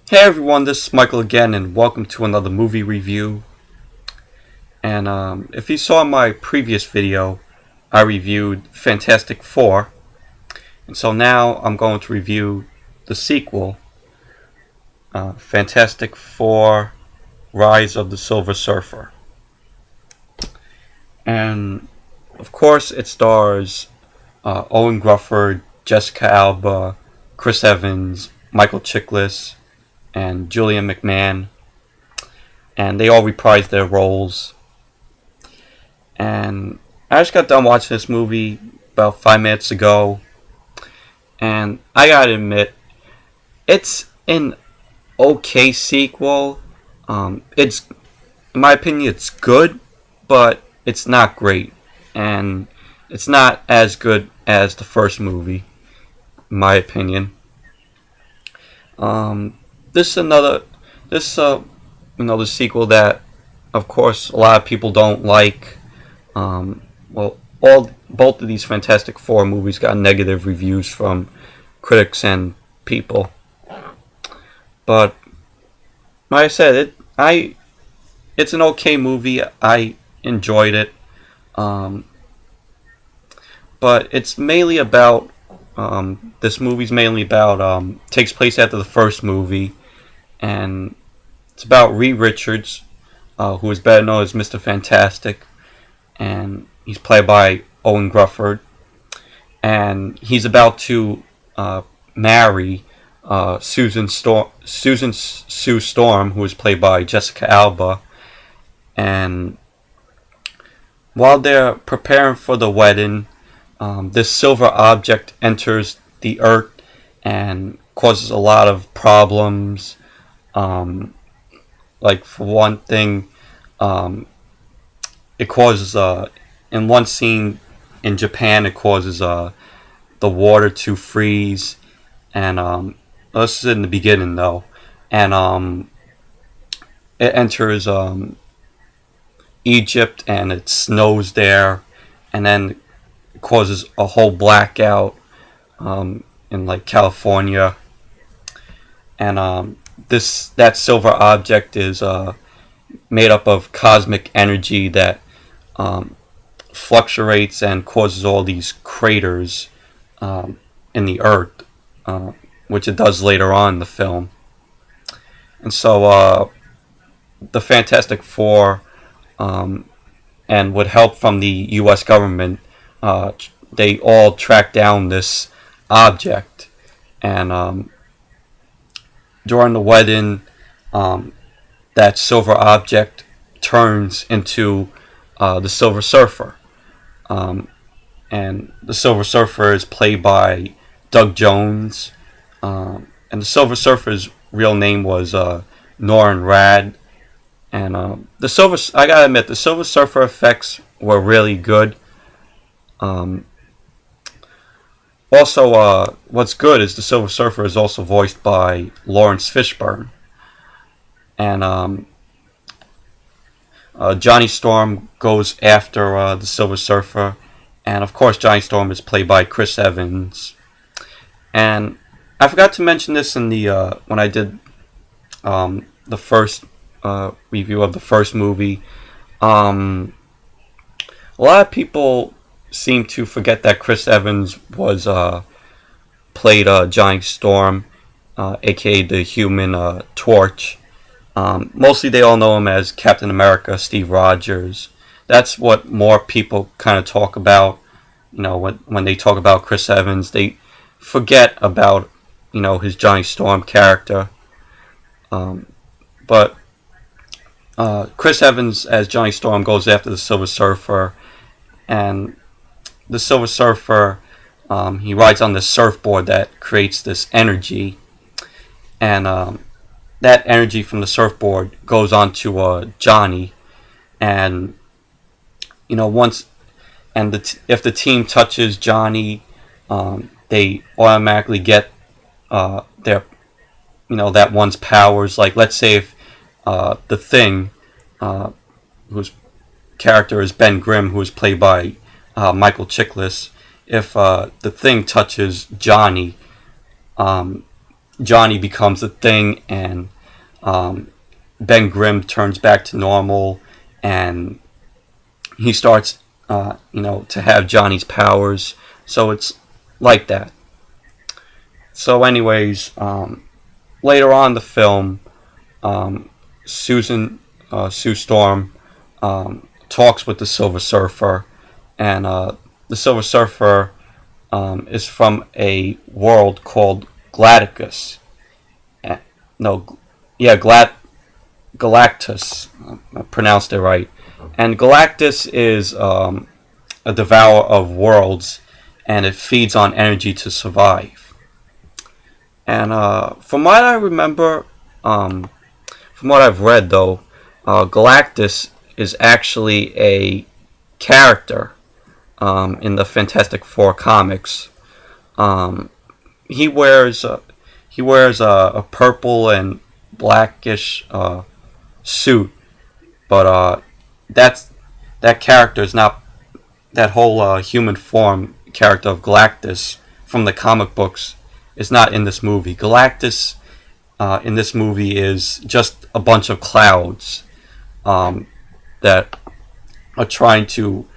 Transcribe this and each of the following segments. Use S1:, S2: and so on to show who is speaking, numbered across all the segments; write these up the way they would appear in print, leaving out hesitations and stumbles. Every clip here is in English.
S1: Hey everyone, this is Michael again, and welcome to another movie review. And if you saw my previous video, I reviewed Fantastic Four, and so now I'm going to review the sequel, Fantastic Four: Rise of the Silver Surfer. And of course, it stars Owen Gruffudd, Jessica Alba, Chris Evans, Michael Chiklis, and Julian McMahon, and they all reprised their roles. And I just got done watching this movie about 5 minutes ago, and I gotta admit, it's an okay sequel. It's, in my opinion, it's good, but it's not great, and it's not as good as the first movie, in my opinion. This is another the sequel that, of course, a lot of people don't like. Both of these Fantastic Four movies got negative reviews from critics and people. But like I said, it's an okay movie. I enjoyed it. But it's mainly about this movie's mainly about takes place after the first movie, and it's about Reed Richards, who is better known as Mr. Fantastic, and he's played by Owen Gruffudd, and he's about to marry Susan Sue Storm, who is played by Jessica Alba, and while they're preparing for the wedding, this silver object enters the earth and causes a lot of problems. Like, for one thing, it causes in one scene in Japan, it causes the water to freeze, and this is in the beginning though, and it enters Egypt, and it snows there, and then it causes a whole blackout in like California, and that silver object is made up of cosmic energy that fluctuates and causes all these craters in the earth, which it does later on in the film. And so the Fantastic Four, and with help from the U.S. government, they all track down this object, and during the wedding, that silver object turns into the Silver Surfer, and the Silver Surfer is played by Doug Jones, and the Silver Surfer's real name was Norrin Radd, and I gotta admit, the Silver Surfer effects were really good. Also, what's good is the Silver Surfer is also voiced by Lawrence Fishburne. And Johnny Storm goes after the Silver Surfer. And of course, Johnny Storm is played by Chris Evans. And I forgot to mention this in the when I did the first review of the first movie. A lot of people seem to forget that Chris Evans was played Johnny Storm, aka the Human Torch. Mostly they all know him as Captain America, Steve Rogers. That's what more people kind of talk about. When they talk about Chris Evans, they forget about his Johnny Storm character. But Chris Evans as Johnny Storm goes after the Silver Surfer, and the Silver Surfer, he rides on this surfboard that creates this energy, and that energy from the surfboard goes on to Johnny, and if the team touches Johnny, they automatically get their that one's powers. Like, let's say if the Thing, whose character is Ben Grimm, who is played by Michael Chiklis, if the Thing touches Johnny, Johnny becomes a thing, and Ben Grimm turns back to normal, and he starts, to have Johnny's powers. So it's like that. So, anyways, later on in the film, Sue Storm, talks with the Silver Surfer, and the Silver Surfer is from a world called Galactus. Galactus. I pronounced it right. And Galactus is a devourer of worlds, and it feeds on energy to survive. And from what I remember, from what I've read though, Galactus is actually a character in the Fantastic Four comics. He wears a purple and blackish suit, but that character is not that whole human form character of Galactus from the comic books is not in this movie. Galactus in this movie is just a bunch of clouds that are trying to,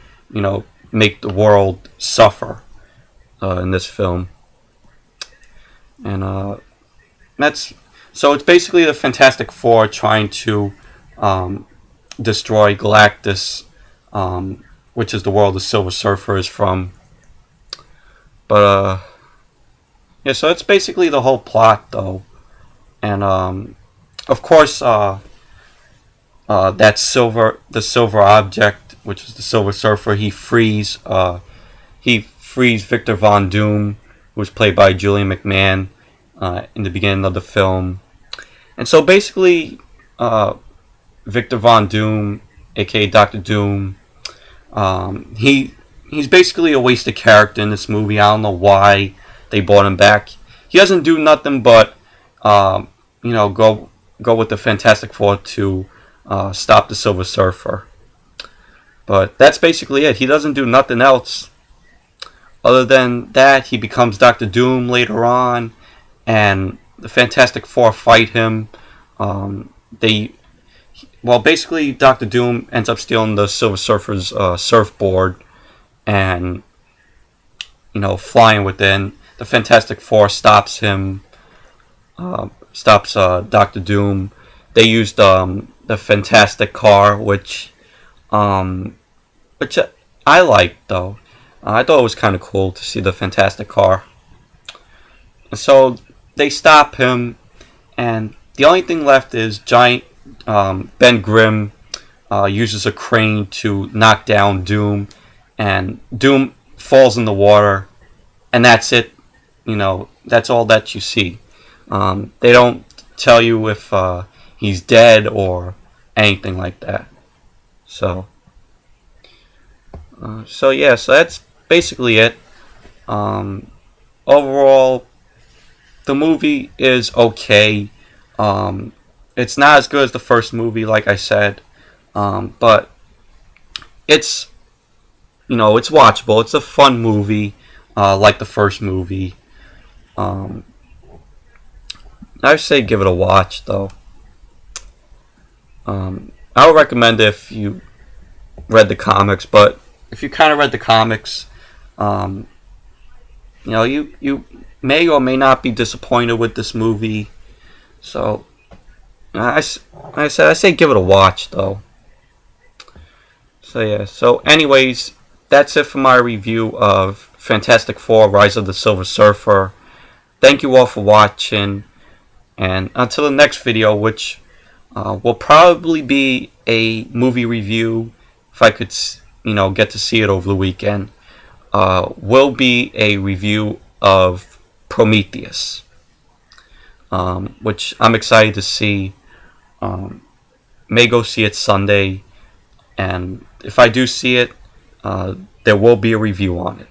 S1: make the world suffer in this film. And it's basically the Fantastic Four trying to destroy Galactus, which is the world the Silver Surfer is from. But so it's basically the whole plot, though. And of course, the silver object, which is the Silver Surfer, he frees Victor Von Doom, who was played by Julian McMahon in the beginning of the film. And so basically, Victor Von Doom, aka Dr. Doom, he's basically a wasted character in this movie. I don't know why they brought him back. He doesn't do nothing but go with the Fantastic Four to stop the Silver Surfer. But that's basically it. He doesn't do nothing else. Other than that, he becomes Dr. Doom later on, and the Fantastic Four fight him. Basically, Dr. Doom ends up stealing the Silver Surfer's surfboard and, flying with it. The Fantastic Four stops him, stops Dr. Doom. They used the Fantastic car, which I liked, though. I thought it was kind of cool to see the Fantastic car. So they stop him, and the only thing left is giant Ben Grimm uses a crane to knock down Doom, and Doom falls in the water, and that's it. That's all that you see. They don't tell you if he's dead or anything like that. So that's basically it. Overall, the movie is okay. It's not as good as the first movie, like I said, but it's it's watchable. It's a fun movie, like the first movie. I say give it a watch, though. I would recommend it if you read the comics, but if you kind of read the comics, you may or may not be disappointed with this movie. So, I say give it a watch, though. So anyways, that's it for my review of Fantastic Four: Rise of the Silver Surfer. Thank you all for watching, and until the next video, which will probably be a movie review, if I could, get to see it over the weekend, will be a review of Prometheus, which I'm excited to see. May go see it Sunday, and if I do see it, there will be a review on it.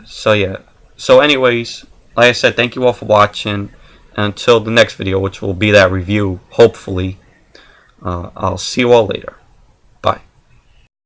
S1: So anyways, like I said, thank you all for watching. Until the next video, which will be that review, hopefully, I'll see you all later.